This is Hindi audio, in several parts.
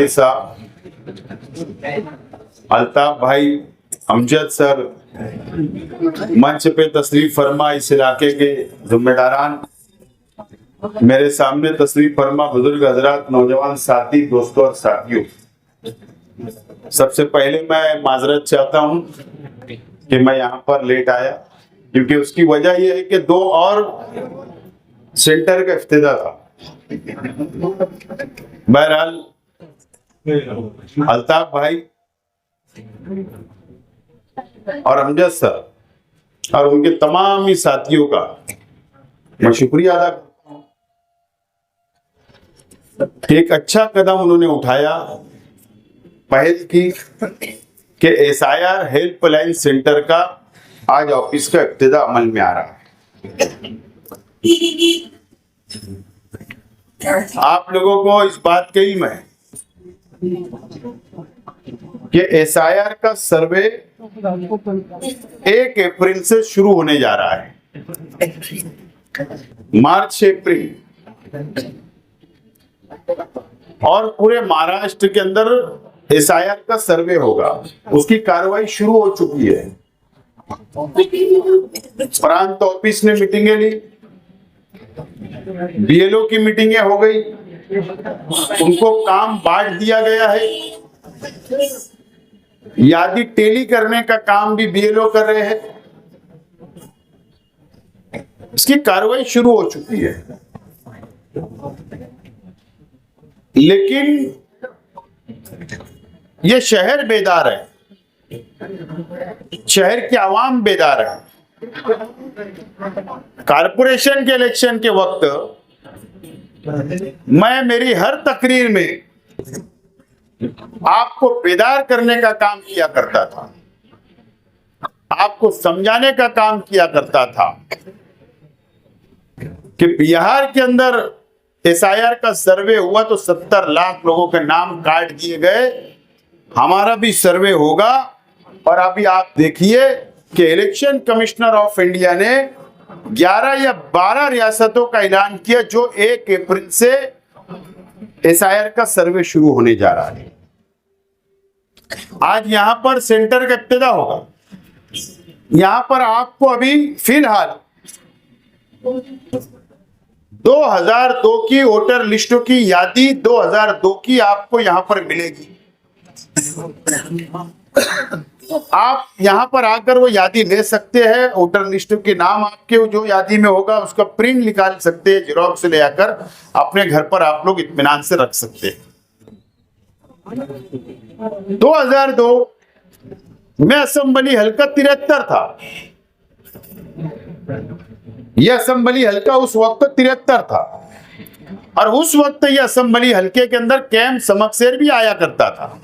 भाई साहब, अल्ताफ भाई, अमजद सर, मंच पे तशरीफ फरमा इस इलाके के जिम्मेदारान, मेरे सामने तशरीफ फरमा बुजुर्ग हजरात, नौजवान साथी, दोस्तों और साथियों, सबसे पहले मैं माजरत चाहता हूं कि मैं यहाँ पर लेट आया, क्योंकि उसकी वजह यह है कि 2 और सेंटर का इफ्तिताह था। बहरहाल अल्ताफ भाई और अमजद सर और उनके तमाम ही साथियों का मैं शुक्रिया अदा करता हूं। एक अच्छा कदम उन्होंने उठाया, पहल की कि SIR हेल्पलाइन सेंटर का आज ऑफिस का इब्तिदा अमल में आ रहा है। आप लोगों को इस बात का इल्म है कि SIR का सर्वे 1 अप्रैल से शुरू होने जा रहा है, मार्च से अप्रैल, और पूरे महाराष्ट्र के अंदर SIR का सर्वे होगा। उसकी कार्रवाई शुरू हो चुकी है। प्रांत ऑफिस ने मीटिंगें ली, BLO की मीटिंगें हो गई, उनको काम बांट दिया गया है। यादी टेली करने का काम भी BLO कर रहे हैं। इसकी कार्रवाई शुरू हो चुकी है, लेकिन ये शहर बेदार है, शहर की आवाम बेदार है। कारपोरेशन के इलेक्शन के वक्त मैं मेरी हर तकरीर में आपको बेदार करने का काम किया करता था, आपको समझाने का काम किया करता था कि बिहार के अंदर SIR का सर्वे हुआ तो 70 लाख लोगों के नाम काट दिए गए। हमारा भी सर्वे होगा, और अभी आप देखिए कि इलेक्शन कमिश्नर ऑफ इंडिया ने 11 या 12 रियासतों का ऐलान किया जो 1 अप्रैल से SIR का सर्वे शुरू होने जा रहा है। आज यहां पर सेंटर का इब्तिदा होगा। यहां पर आपको अभी फिलहाल 2002 की वोटर लिस्टों की यादी 2002 की आपको यहां पर मिलेगी। आप यहां पर आकर वो यादी ले सकते हैं। वोटर लिस्ट के नाम आपके जो यादी में होगा उसका प्रिंट निकाल सकते हैं, जेरॉक्स ले आकर अपने घर पर आप लोग इत्मीनान से रख सकते हैं। 2002 में असेंबली हल्का 73 था। यह असेंबली हल्का उस वक्त 73 था, और उस वक्त यह असेंबली हल्के के अंदर कैंप समकसेर भी आया करता था।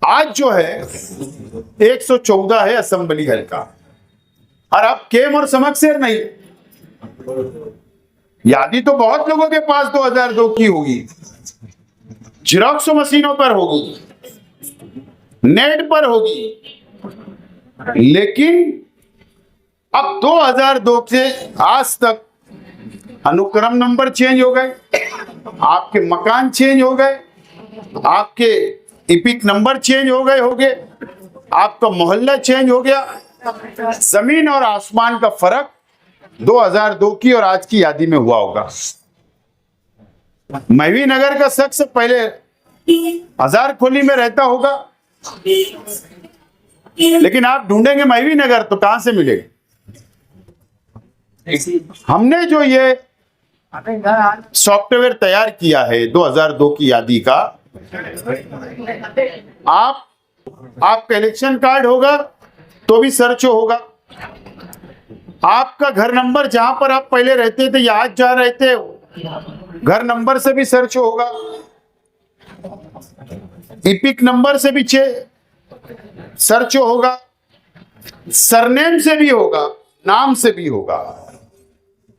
आज जो है 114 है असेंबली हल्का, और अब केम और समकसेर नहीं। यादी तो बहुत लोगों के पास 2002 की होगी, जेरॉक्स मशीनों पर होगी, नेट पर होगी, लेकिन अब 2002 से आज तक अनुक्रम नंबर चेंज हो गए, आपके मकान चेंज हो गए, आपके इपिक नंबर चेंज हो गए होंगे, आपका मोहल्ला चेंज हो गया। जमीन और आसमान का फर्क 2002 की और आज की यादी में हुआ होगा। महवी नगर का शख्स पहले हजार खोली में रहता होगा, लेकिन आप ढूंढेंगे महवी नगर तो कहां से मिलेगा। हमने जो ये सॉफ्टवेयर तैयार किया है 2002 की यादी का, आपका इलेक्शन कार्ड होगा तो भी सर्च होगा, आपका घर नंबर जहां पर आप पहले रहते थे या आज जहां रहते घर नंबर से भी सर्च होगा, इपिक नंबर से भी सर्च होगा, सरनेम से भी होगा, नाम से भी होगा।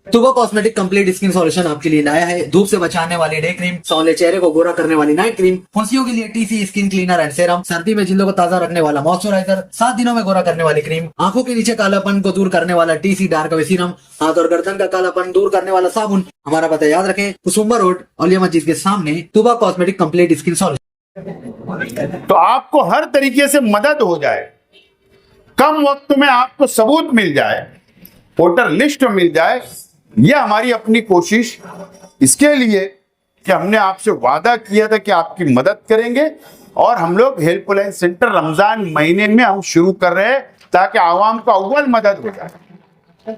तुबा कॉस्मेटिक कंप्लीट स्किन सॉल्यूशन आपके लिए लाया है धूप से बचाने वाली डे क्रीम, सौंले चेहरे को गोरा करने वाली नाइट क्रीम, फुंसियों के लिए TC skin cleaner and serum, सर्दी में जिल्दों को ताजा रखने वाला मॉइस्चराइजर, 7 दिनों में गोरा करने वाली क्रीम, आंखों के नीचे कालापन को दूर करने वाला टीसी डार्क वे सीरम, हाथ और गर्दन का कालापन दूर करने वाला साबुन। हमारा पता याद रखें, कुसुम्बा रोड औलिया मस्जिद के सामने, तुबा कॉस्मेटिक कंप्लीट स्किन सॉल्यूशन। तो आपको हर तरीके से मदद हो जाए, कम वक्त में आपको सबूत मिल जाए, वोटर लिस्ट मिल जाए, यह हमारी अपनी कोशिश। इसके लिए कि हमने आपसे वादा किया था कि आपकी मदद करेंगे, और हम लोग हेल्पलाइन सेंटर रमजान महीने में हम शुरू कर रहे हैं ताकि आवाम का अव्वल मदद हो जाए।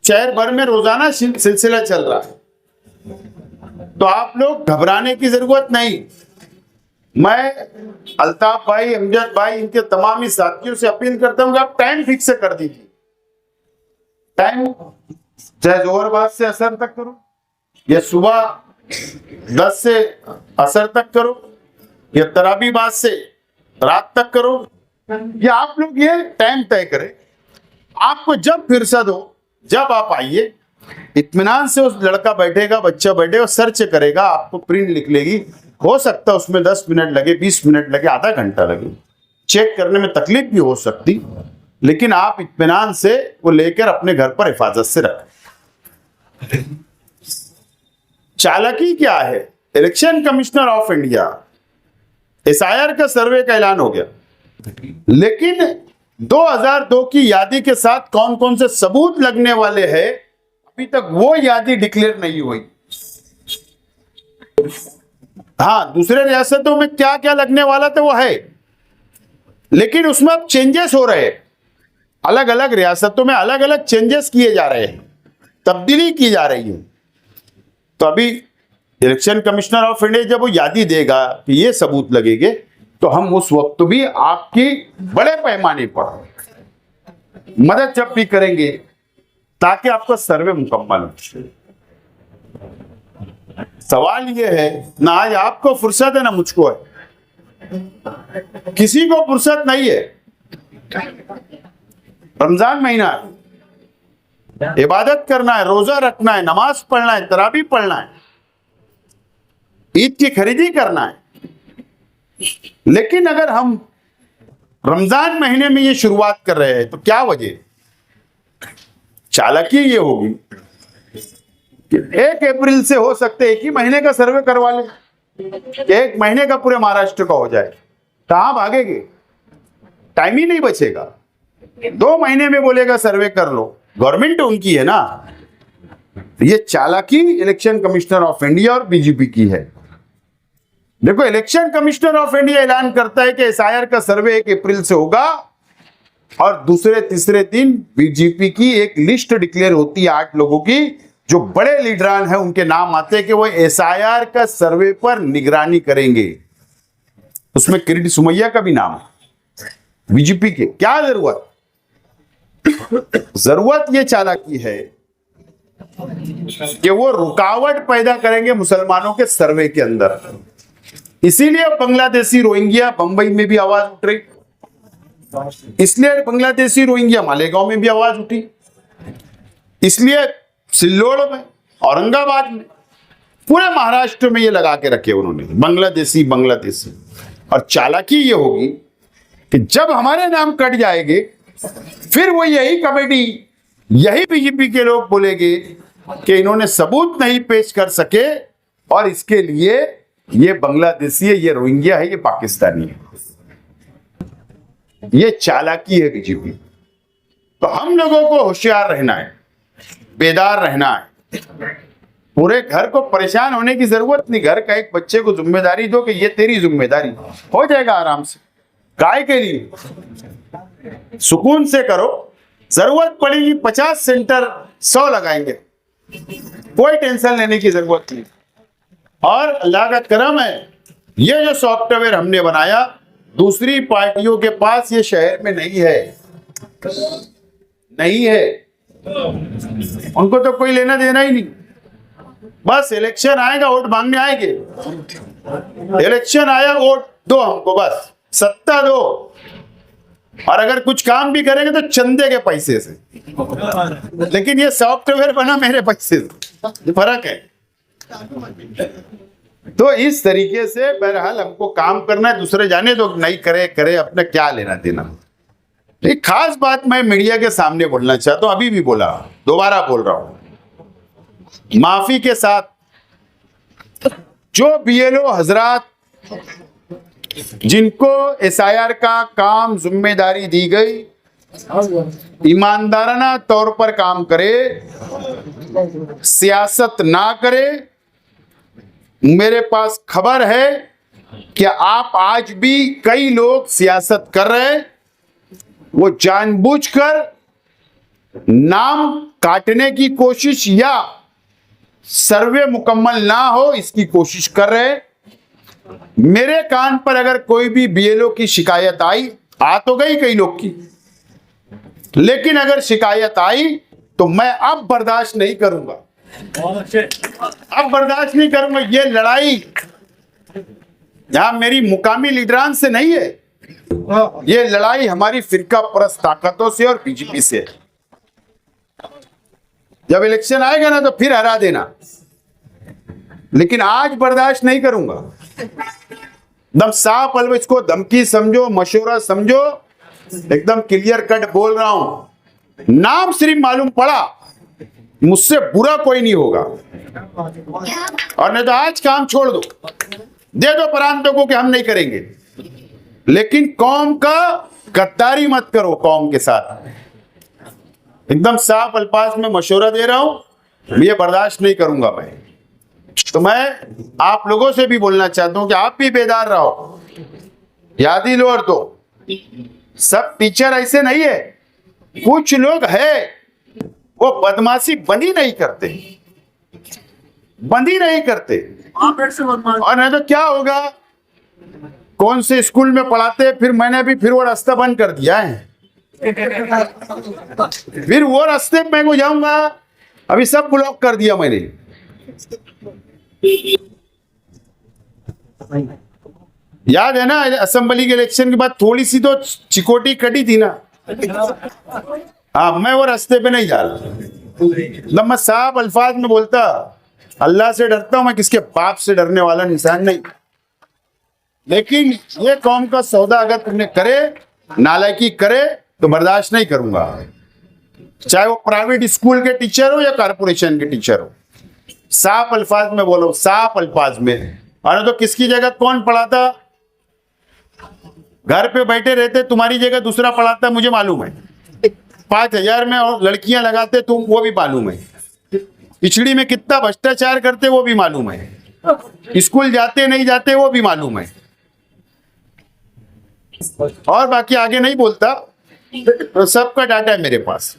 शहर भर में रोजाना सिलसिला चल रहा है, तो आप लोग घबराने की जरूरत नहीं। मैं अल्ताफ भाई, अमजद भाई, इनके तमाम ही साथियों से अपील करता हूं कि आप टाइम फिक्स कर दीजिए। टाइम चाहे जोहर बाद से असर तक करो, या सुबह 10 से असर तक करो, या तराबी बाद से रात तक करो, या आप लोग ये टाइम तय करें। आपको जब फुर्सत हो, जब आप आइए, इत्मीनान से उस लड़का बैठेगा, बच्चा बैठेगा, सर्च करेगा, आपको प्रिंट लिख लेगी। हो सकता है उसमें 10 मिनट लगे, 20 मिनट लगे, आधा घंटा लगे, चेक करने में तकलीफ भी हो सकती, लेकिन आप इत्मीनान से वो लेकर अपने घर पर हिफाजत से रखें। चालाकी क्या है? Election commissioner of India SIR का सर्वे का ऐलान हो गया, लेकिन 2002 की यादी के साथ कौन कौन से सबूत लगने वाले हैं, अभी तक वो यादी डिक्लेयर नहीं हुई। हाँ, दूसरे रियासतों में क्या क्या लगने वाला था वो है, लेकिन उसमें अब चेंजेस हो रहे हैं। अलग अलग रियासतों में अलग अलग चेंजेस किए जा रहे हैं, तब्दीली की जा रही है। तो अभी इलेक्शन कमिश्नर ऑफ इंडिया जब वो यादी देगा कि ये सबूत लगेंगे, तो हम उस वक्त भी आपकी बड़े पैमाने पर मदद जब भी करेंगे ताकि आपका सर्वे मुकम्मल हो। सवाल ये है, ना आज आपको फुर्सत है ना मुझको है, किसी को फुर्सत नहीं है। रमजान महीना है, इबादत करना है, रोजा रखना है, नमाज पढ़ना है, तराबी पढ़ना है, ईद की खरीदी करना है। लेकिन अगर हम रमजान महीने में ये शुरुआत कर रहे हैं तो क्या वजह? चालाकी ये होगी कि 1 अप्रैल से हो सकते 1 ही महीने का सर्वे करवा ले, 1 महीने का पूरे महाराष्ट्र का हो जाए। कहां भागेंगे? टाइम ही नहीं बचेगा। 2 महीने में बोलेगा सर्वे कर लो, गवर्नमेंट उनकी है ना। ये चालाकी इलेक्शन कमिश्नर ऑफ इंडिया और बीजेपी की है। देखो, इलेक्शन कमिश्नर ऑफ इंडिया ऐलान करता है कि एसआईआर का सर्वे 1 अप्रैल से होगा, और दूसरे तीसरे दिन बीजेपी की एक लिस्ट डिक्लेयर होती है 8 लोगों की, जो बड़े लीडरान हैं, उनके नाम आते हैं कि वो एसआईआर का सर्वे पर निगरानी करेंगे। उसमें किरीट सुमैया का भी नाम है बीजेपी के। क्या जरूरत? जरूरत ये चालाकी है कि वो रुकावट पैदा करेंगे मुसलमानों के सर्वे के अंदर। इसीलिए बांग्लादेशी रोहिंग्या बंबई में भी आवाज उठ रही, इसलिए बांग्लादेशी रोहिंग्या मालेगांव में भी आवाज उठी, इसलिए सिल्लोड़ में, औरंगाबाद में, पूरे महाराष्ट्र में ये लगा के रखे उन्होंने, बांग्लादेशी। और चालाकी ये होगी कि जब हमारे नाम कट जाएंगे, फिर वो यही कमेटी, यही बीजेपी के लोग बोलेंगे कि इन्होंने सबूत नहीं पेश कर सके, और इसके लिए ये बांग्लादेशी है, ये रोहिंग्या है, ये पाकिस्तानी है। ये चालाकी है बीजेपी। तो हम लोगों को होशियार रहना है, बेदार रहना है। पूरे घर को परेशान होने की जरूरत नहीं। घर का एक बच्चे को जिम्मेदारी दो कि ये तेरी जिम्मेदारी, हो जाएगा आराम से। काय के लिए? सुकून से करो। जरूरत पड़ेगी 50 सेंटर 100 लगाएंगे, कोई टेंशन लेने की जरूरत नहीं। और अल्लाह का करम है, ये जो सॉफ्टवेयर हमने बनाया, दूसरी पार्टियों के पास ये शहर में नहीं है, उनको तो कोई लेना देना ही नहीं। बस इलेक्शन आएगा, वोट मांगने आएंगे, इलेक्शन आया वोट दो हमको, बस सत्ता दो। और अगर कुछ काम भी करेंगे तो चंदे के पैसे से, लेकिन ये सॉफ्टवेयर बना मेरे पैसे से, फर्क है। तो इस तरीके से बहरहाल हमको काम करना है, दूसरे जाने तो नहीं करे करे, अपने क्या लेना देना। एक खास बात मैं मीडिया के सामने बोलना चाहता हूं, अभी भी बोला, दोबारा बोल रहा हूं, माफी के साथ जो बीएलओ हजरात जिनको एसआईआर का काम जिम्मेदारी दी गई, ईमानदाराना तौर पर काम करे, सियासत ना करे। मेरे पास खबर है कि आप आज भी कई लोग सियासत कर रहे हैं, वो जानबूझकर नाम काटने की कोशिश या सर्वे मुकम्मल ना हो इसकी कोशिश कर रहे हैं। मेरे कान पर अगर कोई भी बीएलओ की शिकायत आई, आ तो गई कई लोग की, लेकिन अगर शिकायत आई तो मैं अब बर्दाश्त नहीं करूंगा, अब बर्दाश्त नहीं करूंगा। ये लड़ाई यहां मेरी मुकामी लीडरान से नहीं है, ये लड़ाई हमारी फिरका परस्त ताकतों से और बीजेपी से है। जब इलेक्शन आएगा ना तो फिर हरा देना, लेकिन आज बर्दाश्त नहीं करूंगा। एकदम साफ अलग, इसको धमकी समझो, मशवरा समझो, एकदम क्लियर कट बोल रहा हूं। नाम सिर्फ मालूम पड़ा, मुझसे बुरा कोई नहीं होगा, और नहीं तो आज काम छोड़ दो, दे दो प्रांतों को कि हम नहीं करेंगे, लेकिन कौम का गद्दारी मत करो कौम के साथ। एकदम साफ अल्फाज में मशवरा दे रहा हूं, ये बर्दाश्त नहीं करूंगा मैं। तो मैं आप लोगों से भी बोलना चाहता हूं कि आप भी बेदार रहो, याद ही लो। और तो सब टीचर ऐसे नहीं है, कुछ लोग है वो बदमाशी बंदी नहीं करते, बंदी नहीं करते। और नहीं तो क्या होगा, कौन से स्कूल में पढ़ाते, फिर मैंने भी फिर वो रास्ता बंद कर दिया है, फिर वो रास्ते पे मैं को जाऊंगा, अभी सब ब्लॉक कर दिया मैंने। याद है ना असेंबली के इलेक्शन के बाद थोड़ी सी तो चिकोटी कटी थी ना, हाँ मैं वो रास्ते पे नहीं जा रहा। मैं साफ अल्फाज में बोलता, अल्लाह से डरता हूं मैं, किसके बाप से डरने वाला इंसान नहीं। लेकिन ये कौम का सौदा अगर तुमने करे, नालायकी करे, तो बर्दाश्त नहीं करूंगा, चाहे वो प्राइवेट स्कूल के टीचर हो या कारपोरेशन के टीचर हो। साफ अल्फाज में बोलो, साफ अल्फाज में। और तो किसकी जगह कौन पढ़ाता, घर पे बैठे रहते, तुम्हारी जगह दूसरा पढ़ाता, मुझे मालूम है। 5,000 में और लड़कियां लगाते तुम, वो भी मालूम है। पिछड़ी में कितना भ्रष्टाचार करते वो भी मालूम है। स्कूल जाते नहीं जाते वो भी मालूम है। और बाकी आगे नहीं बोलता, तो सबका डाटा है मेरे पास।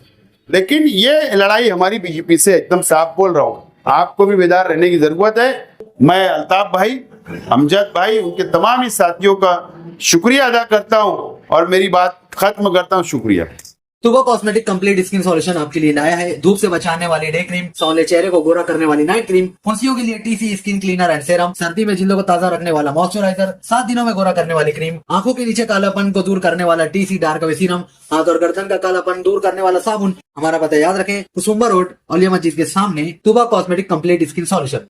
लेकिन ये लड़ाई हमारी बीजेपी से, एकदम साफ बोल रहा हूं, आपको भी बेदार रहने की जरूरत है। मैं अल्ताफ भाई, अमजद भाई, उनके तमाम ही साथियों का शुक्रिया अदा करता हूं और मेरी बात खत्म करता हूं। शुक्रिया। तुबा कॉस्मेटिक कंप्लीट स्किन सॉल्यूशन आपके लिए लाया है धूप से बचाने वाली डे क्रीम, सांवले चेहरे को गोरा करने वाली नाइट क्रीम, फुंसियों के लिए TC skin cleaner and serum, सर्दी में जिल्दों को ताजा रखने वाला मॉइस्चराइजर, 7 दिनों में गोरा करने वाली क्रीम, आंखों के नीचे कालापन को दूर करने वाला टीसी डार्क वे सीरम, हाथ और गर्दन का कालापन दूर करने वाला साबुन। हमारा पता याद रखें, कुसुम्बा रोड, औलिया मस्जिद के सामने, तुबा कॉस्मेटिक कंप्लीट स्किन सॉल्यूशन।